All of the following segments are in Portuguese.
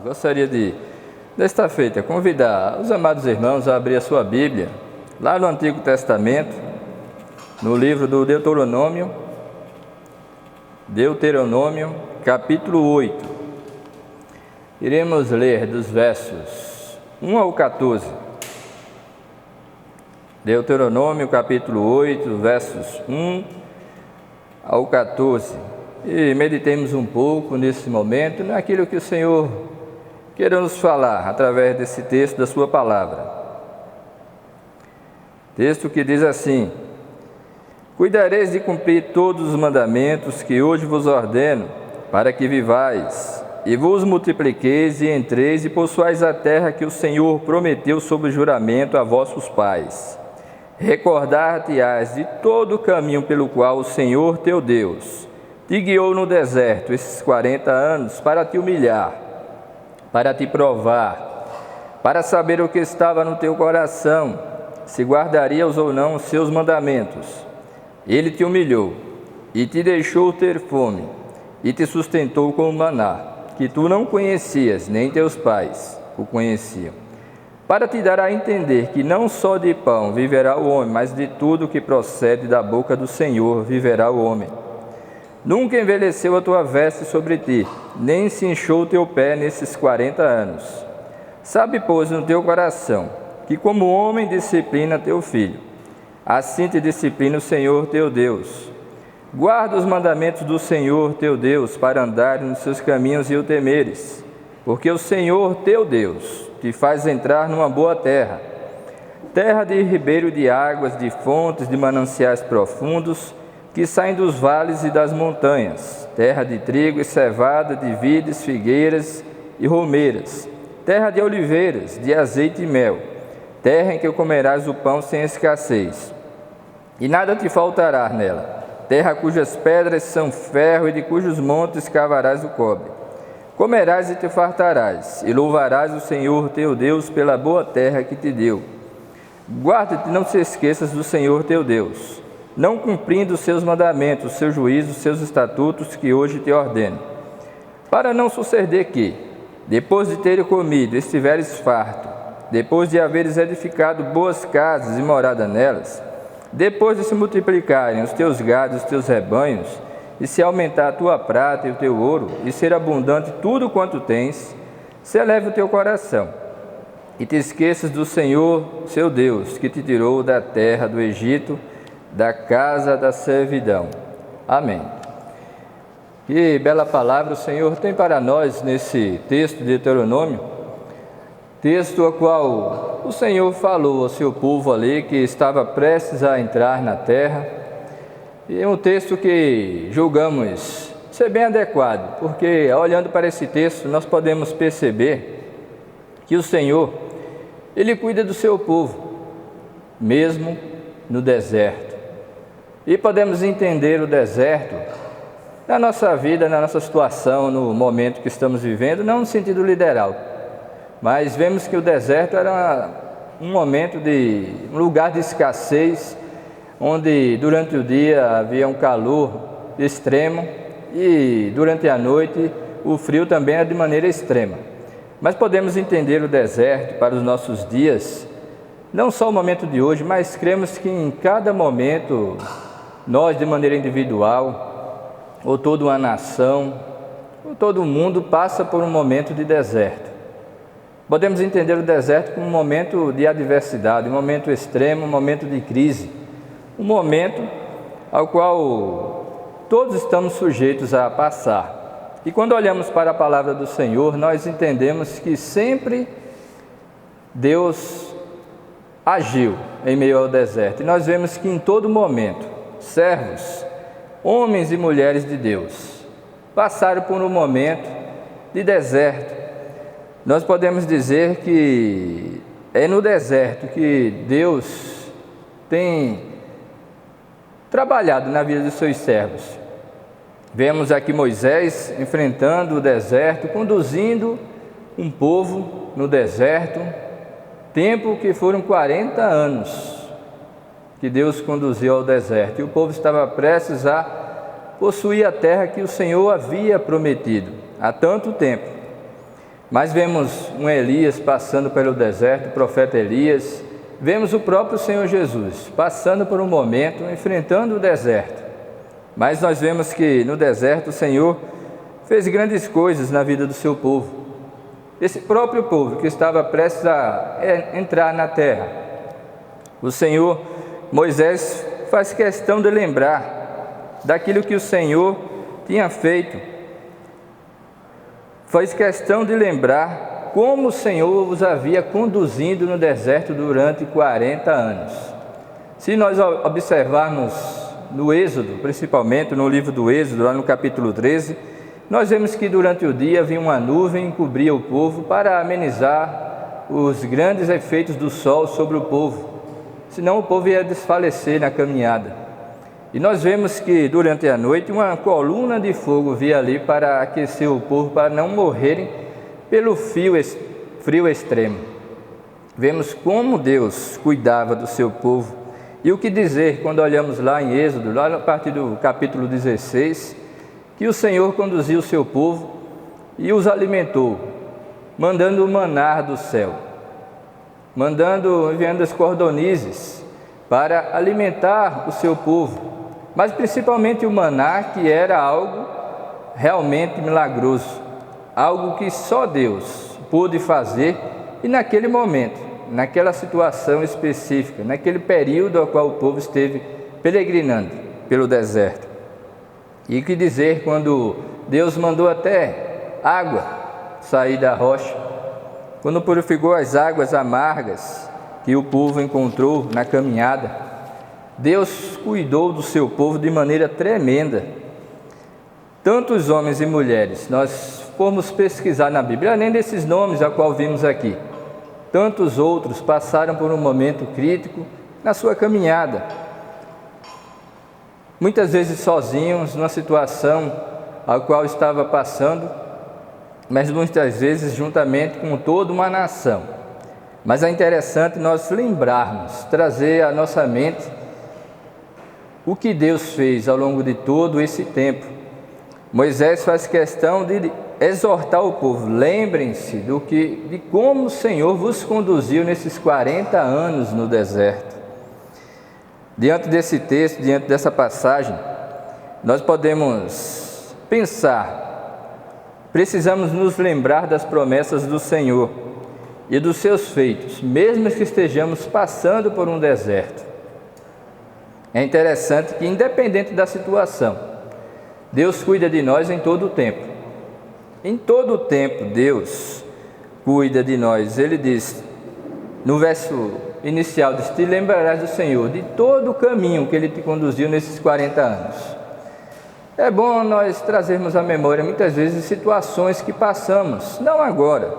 Gostaria desta feita, convidar os amados irmãos a abrir a sua Bíblia, lá no Antigo Testamento, no livro do Deuteronômio, capítulo 8. Iremos ler dos versos 1 ao 14. Deuteronômio, capítulo 8, versos 1 ao 14. E meditemos um pouco nesse momento naquilo que o Senhor quer nos falar através desse texto da sua palavra. Texto que diz assim: Cuidareis de cumprir todos os mandamentos que hoje vos ordeno, para que vivais, e vos multipliqueis e entreis e possuais a terra que o Senhor prometeu sob juramento a vossos pais. Recordar-te-ás de todo o caminho pelo qual o Senhor teu Deus te guiou no deserto esses 40 anos para te humilhar, para te provar, para saber o que estava no teu coração, se guardarias ou não os seus mandamentos. Ele te humilhou e te deixou ter fome e te sustentou com o maná, que tu não conhecias, nem teus pais o conheciam, para te dar a entender que não só de pão viverá o homem, mas de tudo que procede da boca do Senhor viverá o homem. Nunca envelheceu a tua veste sobre ti, nem se inchou o teu pé nesses 40 anos. Sabe, pois, no teu coração, que como homem disciplina teu filho, assim te disciplina o Senhor teu Deus. Guarda os mandamentos do Senhor teu Deus, para andares nos seus caminhos e o temeres, porque o Senhor teu Deus te faz entrar numa boa terra, terra de ribeiro de águas, de fontes, de mananciais profundos, que saem dos vales e das montanhas, terra de trigo e cevada, de vides, figueiras e romeiras, terra de oliveiras, de azeite e mel, terra em que comerás o pão sem escassez, e nada te faltará nela, terra cujas pedras são ferro e de cujos montes cavarás o cobre. Comerás e te fartarás, e louvarás o Senhor teu Deus pela boa terra que te deu. Guarda-te, não se esqueças do Senhor teu Deus, não cumprindo os seus mandamentos, os seus juízos, os seus estatutos que hoje te ordeno. Para não suceder que, depois de teres comido, estiveres farto, depois de haveres edificado boas casas e morada nelas, depois de se multiplicarem os teus gados, os teus rebanhos, e se aumentar a tua prata e o teu ouro, e ser abundante tudo quanto tens, se eleve o teu coração, e te esqueças do Senhor, seu Deus, que te tirou da terra do Egito, da casa da servidão. Amém. Que bela palavra o Senhor tem para nós nesse texto de Deuteronômio, texto ao qual o Senhor falou ao seu povo ali que estava prestes a entrar na terra, e é um texto que julgamos ser bem adequado, porque olhando para esse texto nós podemos perceber que o Senhor, Ele cuida do seu povo, mesmo no deserto. E podemos entender o deserto na nossa vida, na nossa situação, no momento que estamos vivendo, não no sentido literal, mas vemos que o deserto era um momento um lugar de escassez, onde durante o dia havia um calor extremo e durante a noite o frio também era de maneira extrema. Mas podemos entender o deserto para os nossos dias, não só o momento de hoje, mas cremos que em cada momento nós, de maneira individual, ou toda uma nação, ou todo mundo passa por um momento de deserto. Podemos entender o deserto como um momento de adversidade, um momento extremo, um momento de crise, um momento ao qual todos estamos sujeitos a passar. E quando olhamos para a palavra do Senhor, nós entendemos que sempre Deus agiu em meio ao deserto. E nós vemos que em todo momento, servos, homens e mulheres de Deus, passaram por um momento de deserto. Nós podemos dizer que é no deserto que Deus tem trabalhado na vida dos seus servos. Vemos aqui Moisés enfrentando o deserto, conduzindo um povo no deserto, tempo que foram 40 anos que Deus conduziu ao deserto, e o povo estava prestes a possuir a terra que o Senhor havia prometido há tanto tempo. Mas vemos um Elias passando pelo deserto, o profeta Elias. Vemos o próprio Senhor Jesus passando por um momento, enfrentando o deserto. Mas nós vemos que no deserto o Senhor fez grandes coisas na vida do seu povo. Esse próprio povo que estava prestes a entrar na terra. O Senhor, Moisés, faz questão de lembrar daquilo que o Senhor tinha feito. Faz questão de lembrar como o Senhor os havia conduzido no deserto durante 40 anos. Se nós observarmos no Êxodo, principalmente no livro do Êxodo, lá no capítulo 13, nós vemos que durante o dia vinha uma nuvem e cobria o povo para amenizar os grandes efeitos do sol sobre o povo, senão o povo ia desfalecer na caminhada. E nós vemos que durante a noite uma coluna de fogo via ali para aquecer o povo, para não morrerem pelo frio extremo. Vemos como Deus cuidava do seu povo. E o que dizer quando olhamos lá em Êxodo, lá a partir do capítulo 16, que o Senhor conduziu o seu povo e os alimentou, mandando o maná do céu, enviando as cordonizes para alimentar o seu povo, mas principalmente o maná, que era algo realmente milagroso, algo que só Deus pôde fazer, e naquele momento, naquela situação específica, naquele período ao qual o povo esteve peregrinando pelo deserto. E o que dizer quando Deus mandou até água sair da rocha, quando purificou as águas amargas que o povo encontrou na caminhada. Deus cuidou do seu povo de maneira tremenda. Tantos homens e mulheres, nós formos pesquisar na Bíblia, além desses nomes a qual vimos aqui, tantos outros passaram por um momento crítico na sua caminhada, muitas vezes sozinhos, numa situação a qual estava passando, mas muitas vezes juntamente com toda uma nação. Mas é interessante nós lembrarmos, trazer à nossa mente o que Deus fez ao longo de todo esse tempo. Moisés faz questão de exortar o povo: lembrem-se de como o Senhor vos conduziu nesses 40 anos no deserto. Diante desse texto, diante dessa passagem, nós podemos pensar, precisamos nos lembrar das promessas do Senhor e dos seus feitos, mesmo que estejamos passando por um deserto. É interessante que, independente da situação, Deus cuida de nós em todo o tempo. Em todo o tempo, Deus cuida de nós. Ele diz, no verso inicial, diz: te lembrarás do Senhor, de todo o caminho que Ele te conduziu nesses 40 anos. É bom nós trazermos à memória, muitas vezes, situações que passamos, não agora,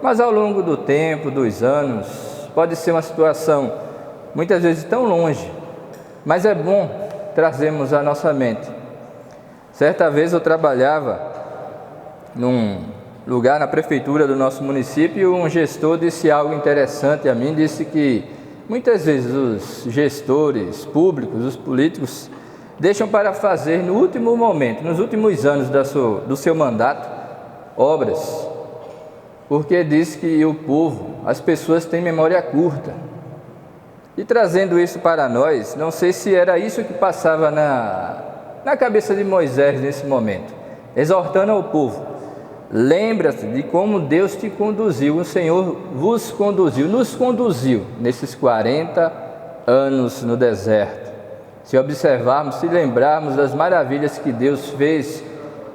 mas ao longo do tempo, dos anos. Pode ser uma situação, muitas vezes, tão longe, mas é bom trazermos à nossa mente. Certa vez eu trabalhava num lugar na prefeitura do nosso município e um gestor disse algo interessante a mim. Disse que muitas vezes os gestores públicos, os políticos, deixam para fazer no último momento, nos últimos anos do seu mandato, obras, porque diz que o povo, as pessoas têm memória curta. E trazendo isso para nós, não sei se era isso que passava na cabeça de Moisés nesse momento, exortando ao povo: lembra-se de como Deus te conduziu, o Senhor vos conduziu, nos conduziu nesses 40 anos no deserto. Se observarmos, se lembrarmos das maravilhas que Deus fez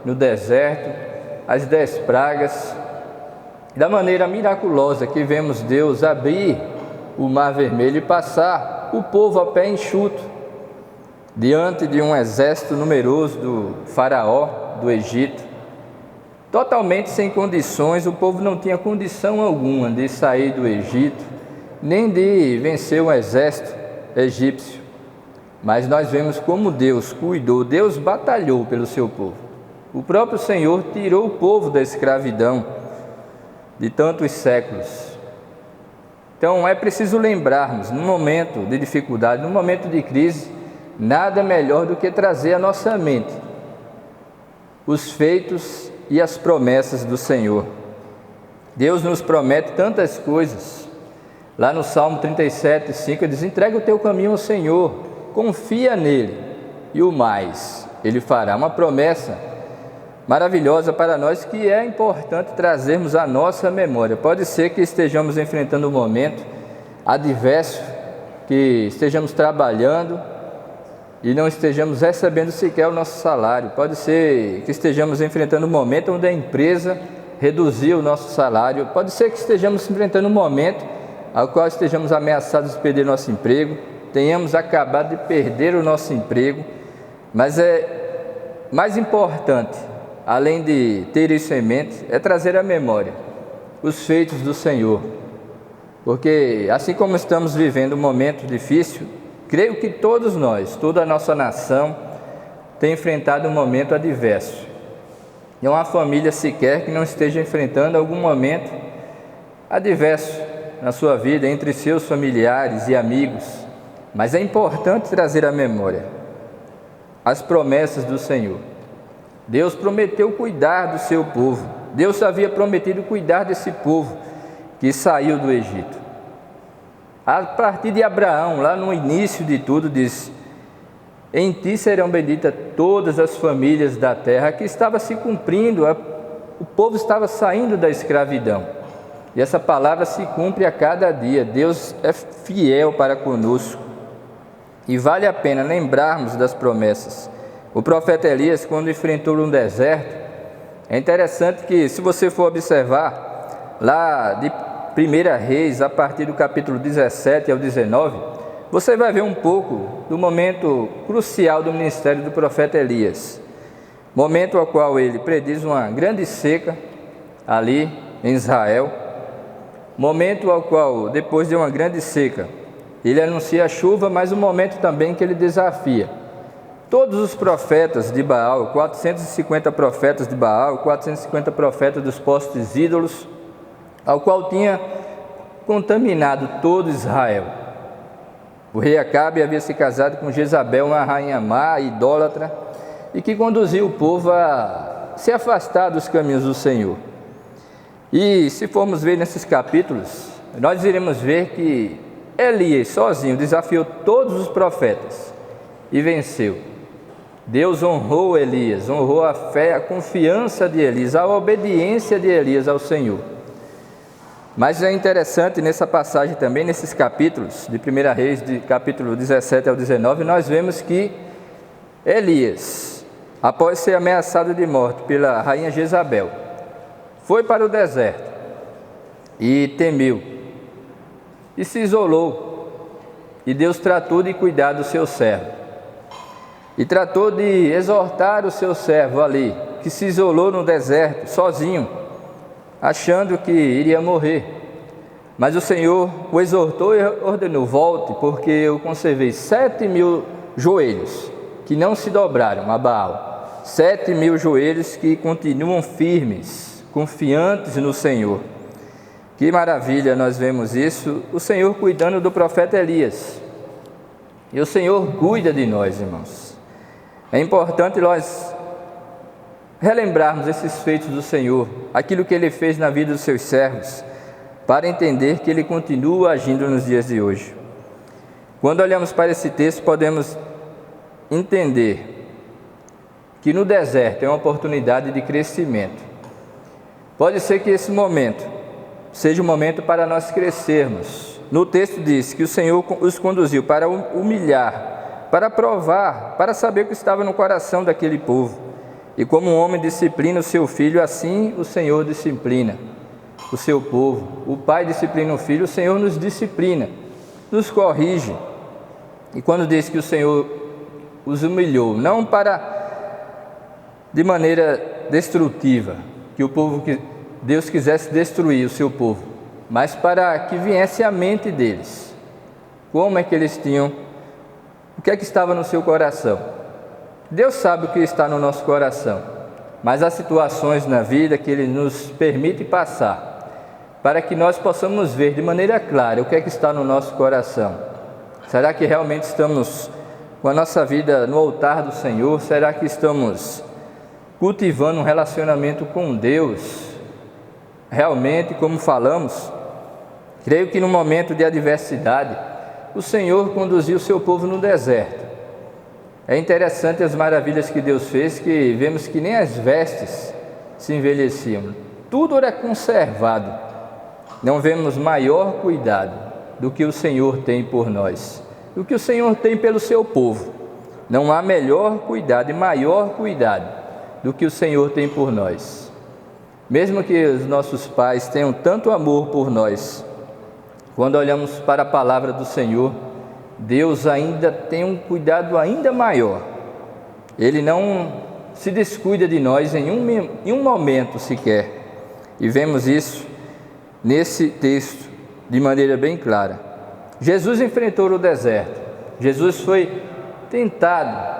no deserto, as 10 pragas, da maneira miraculosa que vemos Deus abrir o Mar Vermelho e passar o povo a pé enxuto diante de um exército numeroso do faraó do Egito. Totalmente sem condições, o povo não tinha condição alguma de sair do Egito, nem de vencer o exército egípcio. Mas nós vemos como Deus cuidou, Deus batalhou pelo seu povo. O próprio Senhor tirou o povo da escravidão de tantos séculos. Então é preciso lembrarmos, num momento de dificuldade, num momento de crise, nada melhor do que trazer à nossa mente os feitos e as promessas do Senhor. Deus nos promete tantas coisas. Lá no Salmo 37:5 ele diz: entrega o teu caminho ao Senhor, confia nele e o mais ele fará. Uma promessa maravilhosa para nós, que é importante trazermos à nossa memória. Pode ser que estejamos enfrentando um momento adverso, que estejamos trabalhando e não estejamos recebendo sequer o nosso salário. Pode ser que estejamos enfrentando um momento onde a empresa reduziu o nosso salário. Pode ser que estejamos enfrentando um momento ao qual estejamos ameaçados de perder nosso emprego, tenhamos acabado de perder o nosso emprego. Mas é mais importante, além de ter isso em mente, é trazer à memória os feitos do Senhor. Porque assim como estamos vivendo um momento difícil, creio que todos nós, toda a nossa nação, tem enfrentado um momento adverso. Não há família sequer que não esteja enfrentando algum momento adverso na sua vida, entre seus familiares e amigos. Mas é importante trazer à memória as promessas do Senhor. Deus prometeu cuidar do seu povo. Deus havia prometido cuidar desse povo que saiu do Egito. A partir de Abraão, lá no início de tudo, diz: em ti serão benditas todas as famílias da terra. Aqui estava se cumprindo, o povo estava saindo da escravidão. E essa palavra se cumpre a cada dia. Deus é fiel para conosco. E vale a pena lembrarmos das promessas. O profeta Elias, quando enfrentou um deserto, é interessante que, se você for observar, lá de 1 Reis, a partir do capítulo 17 ao 19, você vai ver um pouco do momento crucial do ministério do profeta Elias. Momento ao qual ele prediz uma grande seca ali em Israel. Momento ao qual, depois de uma grande seca, ele anuncia a chuva, mas um momento também que ele desafia todos os profetas de Baal, 450 profetas de Baal, 450 profetas dos postes ídolos, ao qual tinha contaminado todo Israel. O rei Acabe havia se casado com Jezabel, uma rainha má, idólatra, e que conduziu o povo a se afastar dos caminhos do Senhor. E se formos ver nesses capítulos, nós iremos ver que Elias sozinho desafiou todos os profetas e venceu. Deus honrou Elias, honrou a fé, a confiança de Elias, a obediência de Elias ao Senhor. Mas é interessante nessa passagem também, nesses capítulos de 1 Reis, de capítulo 17 ao 19, nós vemos que Elias, após ser ameaçado de morte pela rainha Jezabel, foi para o deserto e temeu, e se isolou, e Deus tratou de cuidar do seu servo, e tratou de exortar o seu servo ali, que se isolou no deserto, sozinho, achando que iria morrer. Mas o Senhor o exortou e ordenou: volte, porque eu conservei 7.000 joelhos que não se dobraram a Baal, 7.000 joelhos que continuam firmes, confiantes no Senhor. Que maravilha nós vemos isso, o Senhor cuidando do profeta Elias. E o Senhor cuida de nós, irmãos. É importante nós relembrarmos esses feitos do Senhor, aquilo que Ele fez na vida dos seus servos, para entender que Ele continua agindo nos dias de hoje. Quando olhamos para esse texto, podemos entender que no deserto é uma oportunidade de crescimento. Pode ser que esse momento seja um momento para nós crescermos. No texto diz que o Senhor os conduziu para humilhar, para provar, para saber o que estava no coração daquele povo. E como um homem disciplina o seu filho, assim o Senhor disciplina o seu povo. O pai disciplina o filho, o Senhor nos disciplina, nos corrige. E quando diz que o Senhor os humilhou, não de maneira destrutiva, que o povo, que Deus quisesse destruir o seu povo, mas para que viesse à mente deles, como é que eles tinham, o que é que estava no seu coração. Deus sabe o que está no nosso coração, mas há situações na vida que Ele nos permite passar, para que nós possamos ver de maneira clara o que é que está no nosso coração. Será que realmente estamos com a nossa vida no altar do Senhor? Será que estamos cultivando um relacionamento com Deus? realmente, como falamos, creio que no momento de adversidade, o Senhor conduziu o seu povo no deserto. É interessante as maravilhas que Deus fez, que vemos que nem as vestes se envelheciam, tudo era conservado. Não vemos maior cuidado do que o Senhor tem por nós, do que o Senhor tem pelo seu povo. Não há melhor cuidado e maior cuidado do que o Senhor tem por nós. Mesmo que os nossos pais tenham tanto amor por nós, quando olhamos para a palavra do Senhor, Deus ainda tem um cuidado ainda maior. Ele não se descuida de nós em um momento sequer. E vemos isso nesse texto de maneira bem clara. Jesus enfrentou o deserto. Jesus foi tentado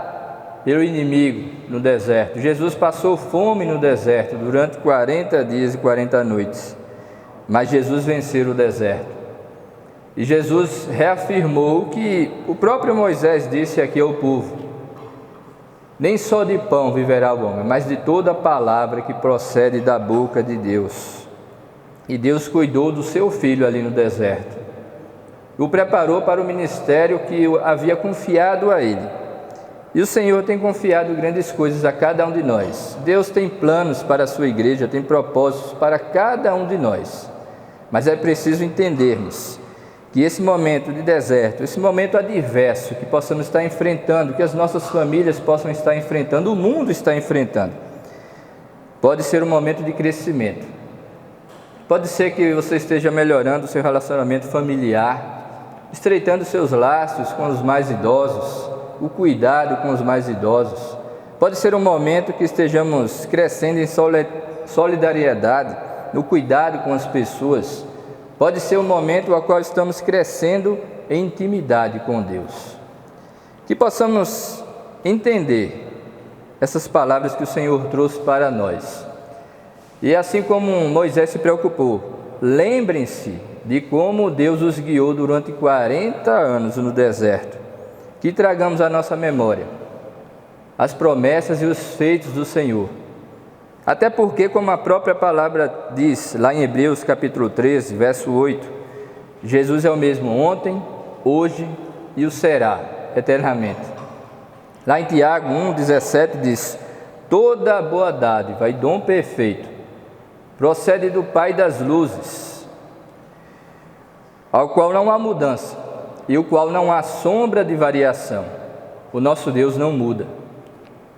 pelo inimigo no deserto. Jesus passou fome no deserto durante 40 dias e 40 noites. Mas Jesus venceu o deserto. E Jesus reafirmou que o próprio Moisés disse aqui ao povo: nem só de pão viverá o homem, mas de toda a palavra que procede da boca de Deus. E Deus cuidou do seu filho ali no deserto, o preparou para o ministério que havia confiado a ele. E o Senhor tem confiado grandes coisas a cada um de nós. Deus tem planos para a sua igreja, tem propósitos para cada um de nós. Mas é preciso entendermos que esse momento de deserto, esse momento adverso que possamos estar enfrentando, que as nossas famílias possam estar enfrentando, o mundo está enfrentando, pode ser um momento de crescimento. Pode ser que você esteja melhorando o seu relacionamento familiar, estreitando seus laços com os mais idosos, o cuidado com os mais idosos. Pode ser um momento que estejamos crescendo em solidariedade, no cuidado com as pessoas. Pode ser um momento ao qual estamos crescendo em intimidade com Deus. Que possamos entender essas palavras que o Senhor trouxe para nós. E assim como Moisés se preocupou, lembrem-se de como Deus os guiou durante 40 anos no deserto. Que tragamos à nossa memória as promessas e os feitos do Senhor. Até porque, como a própria palavra diz, lá em Hebreus capítulo 13, verso 8, Jesus é o mesmo ontem, hoje e o será eternamente. Lá em Tiago 1,17 diz: toda boa dádiva e dom perfeito procede do Pai das luzes, ao qual não há mudança e o qual não há sombra de variação. O nosso Deus não muda.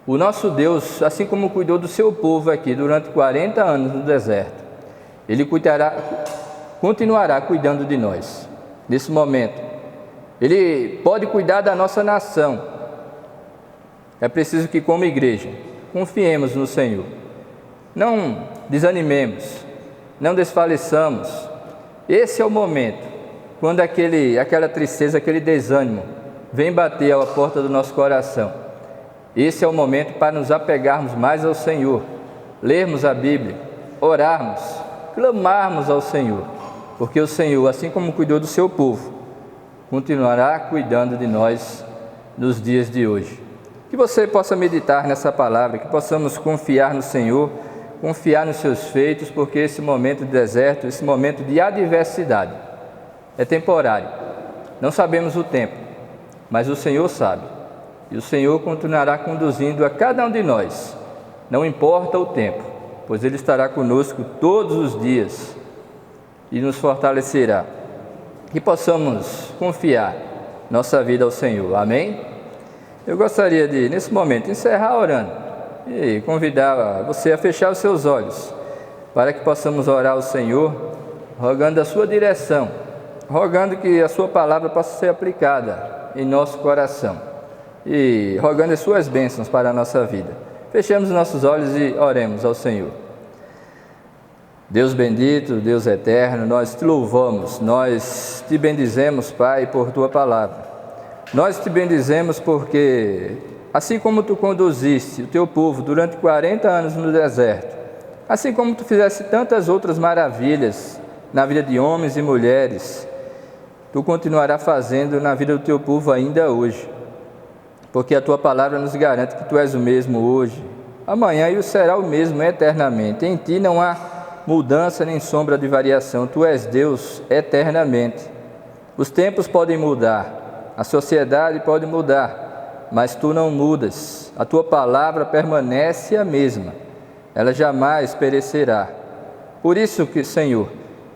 O nosso Deus, assim como cuidou do seu povo aqui durante 40 anos no deserto, Ele continuará cuidando de nós. Nesse momento, Ele pode cuidar da nossa nação. É preciso que, como igreja, confiemos no Senhor. Não desanimemos, não desfaleçamos. Esse é o momento, quando aquela tristeza, aquele desânimo vem bater à porta do nosso coração. Esse é o momento para nos apegarmos mais ao Senhor, lermos a Bíblia, orarmos, clamarmos ao Senhor, porque o Senhor, assim como cuidou do seu povo, continuará cuidando de nós nos dias de hoje. Que você possa meditar nessa palavra, que possamos confiar no Senhor, confiar nos seus feitos, porque esse momento de deserto, esse momento de adversidade é temporário. Não sabemos o tempo, mas o Senhor sabe. E o Senhor continuará conduzindo a cada um de nós, não importa o tempo, pois Ele estará conosco todos os dias e nos fortalecerá. Que possamos confiar nossa vida ao Senhor. Amém? Eu gostaria de, nesse momento, encerrar orando e convidar você a fechar os seus olhos, para que possamos orar ao Senhor, rogando a sua direção, rogando que a sua palavra possa ser aplicada em nosso coração e rogando as suas bênçãos para a nossa vida. Fechemos nossos olhos e oremos ao Senhor. Deus bendito, Deus eterno, nós te louvamos, nós te bendizemos, Pai, por tua palavra. Nós te bendizemos porque, assim como tu conduziste o teu povo durante 40 anos no deserto, assim como tu fizeste tantas outras maravilhas na vida de homens e mulheres, tu continuarás fazendo na vida do teu povo ainda hoje, porque a tua palavra nos garante que tu és o mesmo hoje, amanhã e será o mesmo eternamente. Em ti não há mudança nem sombra de variação. Tu és Deus eternamente. Os tempos podem mudar, a sociedade pode mudar, mas tu não mudas. A tua palavra permanece a mesma, ela jamais perecerá. Por isso que, Senhor,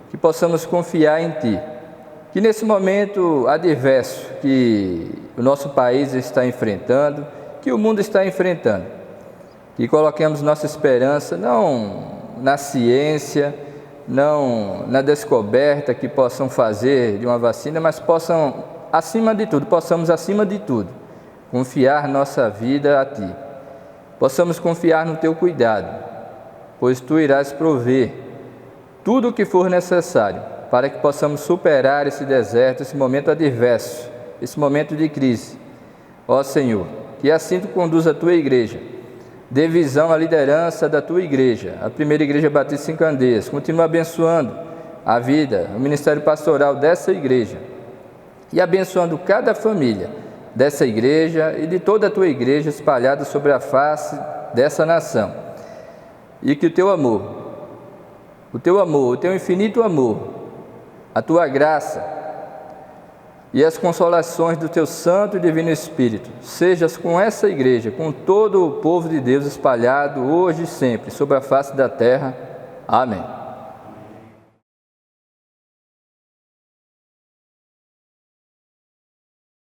que possamos confiar em Ti, que nesse momento adverso que o nosso país está enfrentando, que o mundo está enfrentando, que coloquemos nossa esperança não na ciência, não na descoberta que possam fazer de uma vacina, mas possamos, acima de tudo, confiar nossa vida a Ti. Possamos confiar no Teu cuidado, pois Tu irás prover tudo o que for necessário para que possamos superar esse deserto, esse momento adverso, esse momento de crise. Ó Senhor, que assim Tu conduza a Tua igreja, dê visão à liderança da Tua igreja, a primeira igreja batista em Candeias. Continua abençoando a vida, o ministério pastoral dessa igreja e abençoando cada família dessa igreja e de toda a Tua igreja espalhada sobre a face dessa nação. E que o Teu amor, o Teu infinito amor, a Tua graça e as consolações do Teu Santo e Divino Espírito sejas com essa igreja, com todo o povo de Deus espalhado hoje e sempre sobre a face da terra. Amém.